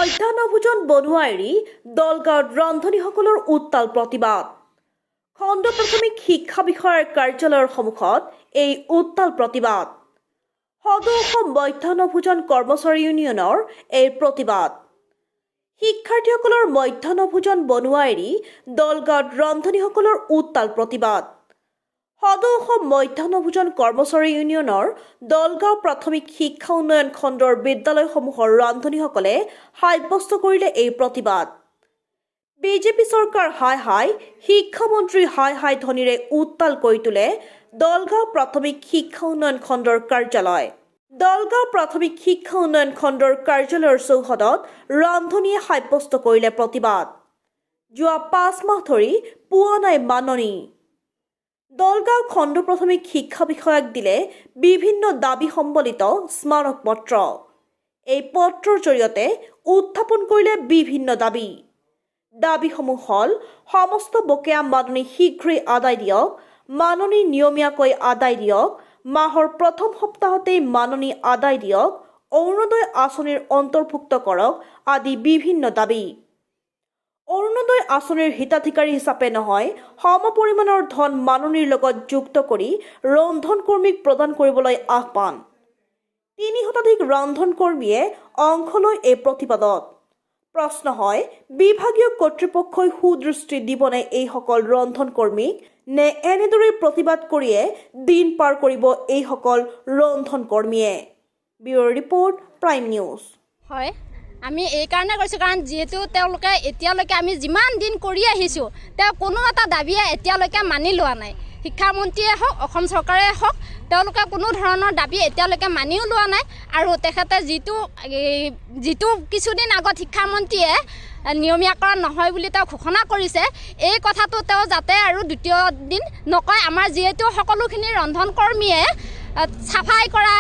মধ্যাহ্নভোজন বনোৱা এৰি দলগাঁৱত ৰান্ধনীসকলৰ উত্তাল প্ৰতিবাদ। খণ্ড প্ৰাথমিক শিক্ষা বিষয়াৰ কাৰ্যালয়ৰ সন্মুখত এই উত্তাল প্ৰতিবাদ। সদৌ অসম মধ্যাহ্নভোজন কৰ্মচাৰী ইউনিয়নৰ এই প্ৰতিবাদ। শিক্ষাৰ্থীসকলৰ মধ্যাহ্নভোজন বনোৱা এৰি দলগাঁৱত ৰান্ধনীসকলৰ উত্তাল প্ৰতিবাদ। সদৌ অসম মধ্যাহ্নভোজন কৰ্মচাৰী ইউনিয়নৰ দলগাঁও প্ৰাথমিক শিক্ষা উন্নয়ন খণ্ডৰ বিদ্যালয়সমূহৰ ৰান্ধনীসকলে সাব্যস্ত কৰিলে এই প্ৰতিবাদ। বিজেপি চৰকাৰ হাই হাই, শিক্ষামন্ত্ৰী হাই হাই ধ্বনিৰে উত্তাল কৰি তোলে দলগাঁও প্ৰাথমিক শিক্ষা উন্নয়ন খণ্ডৰ কাৰ্যালয়। দলগাঁও প্ৰাথমিক শিক্ষা উন্নয়ন খণ্ডৰ কাৰ্যালয়ৰ চৌহদত ৰান্ধনীয়ে সাব্যস্ত কৰিলে প্ৰতিবাদ। যোৱা 5 মাহ ধৰি পোৱা নাই মাননি। দলগাঁও খণ্ড প্ৰাথমিক শিক্ষা বিষয়াক দিলে বিভিন্ন দাবী সম্বলিত স্মাৰক পত্ৰ। এই পত্ৰৰ জৰিয়তে উত্থাপন কৰিলে বিভিন্ন দাবী। দাবীসমূহ হ'ল সমস্ত বকেয়া মাননি শীঘ্ৰেই আদায় দিয়ক, মাননি নিয়মীয়াকৈ আদায় দিয়ক, মাহৰ প্ৰথম সপ্তাহতেই মাননি আদায় দিয়ক, অৰুণোদয় আঁচনিৰ অন্তৰ্ভুক্ত কৰক আদি বিভিন্ন দাবী। অৰুণোদয় আঁচনিৰ হিতাধিকাৰী হিচাপে নহয়, সমপৰিমাণৰ ধন মাননিৰ লগত যুক্ত কৰি ৰন্ধন কৰ্মীক প্ৰদান কৰিবলৈ আহ্বান। 3 শতাধিক ৰন্ধন কৰ্মীয়ে অংশ লয় এই প্ৰতিবাদত। প্ৰশ্ন হয়, বিভাগীয় কৰ্তৃপক্ষই সুদৃষ্টি দিবনে এইসকল ৰন্ধন কৰ্মীক, নে এনেদৰে প্ৰতিবাদ কৰিয়ে দিন পাৰ কৰিব এইসকল ৰন্ধন কৰ্মীয়ে? Bureau report, prime news. হয়, আমি এই কাৰণে কৈছোঁ কাৰণ যিহেতু তেওঁলোকে এতিয়ালৈকে আমি যিমান দিন কৰি আহিছোঁ তেওঁ কোনো এটা দাবীয়ে এতিয়ালৈকে মানি লোৱা নাই। শিক্ষামন্ত্ৰীয়ে হওক, অসম চৰকাৰে হওক, তেওঁলোকে কোনো ধৰণৰ দাবী এতিয়ালৈকে মানিও লোৱা নাই। আৰু তেখেতে যিটো কিছুদিন আগত শিক্ষামন্ত্ৰীয়ে নিয়মীয়াকৰণ নহয় বুলি তেওঁ ঘোষণা কৰিছে, এই কথাটো তেওঁ যাতে আৰু দ্বিতীয় দিন নকয়। আমাৰ যিহেতু সকলোখিনি ৰন্ধন কৰ্মীয়ে চাফাই কৰা,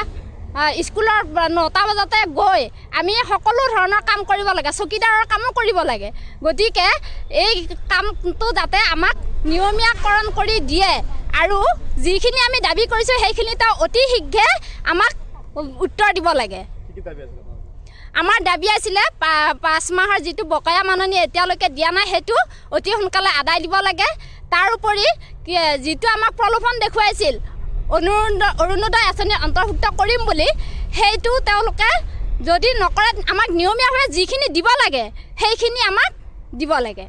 স্কুলৰ 9টা বজাতে গৈ আমি সকলো ধৰণৰ কাম কৰিব লাগে, চকীদাৰৰ কামো কৰিব লাগে। গতিকে এই কামটো যাতে আমাক নিয়মীয়াকৰণ কৰি দিয়ে আৰু যিখিনি আমি দাবী কৰিছোঁ সেইখিনি তেওঁ অতি শীঘ্ৰে আমাক উত্তৰ দিব লাগে। আমাৰ দাবী আছিলে 5 মাহৰ যিটো বকেয়া মাননি এতিয়ালৈকে দিয়া নাই সেইটো অতি সোনকালে আদায় দিব লাগে। তাৰ উপৰি যিটো আমাক প্ৰলোভন দেখুৱাইছিল অৰুণোদয় আঁচনি অন্তৰ্ভুক্ত কৰিম বুলি, সেইটো তেওঁলোকে যদি নকৰে আমাক নিয়মীয়াভাৱে যিখিনি দিব লাগে সেইখিনি আমাক দিব লাগে।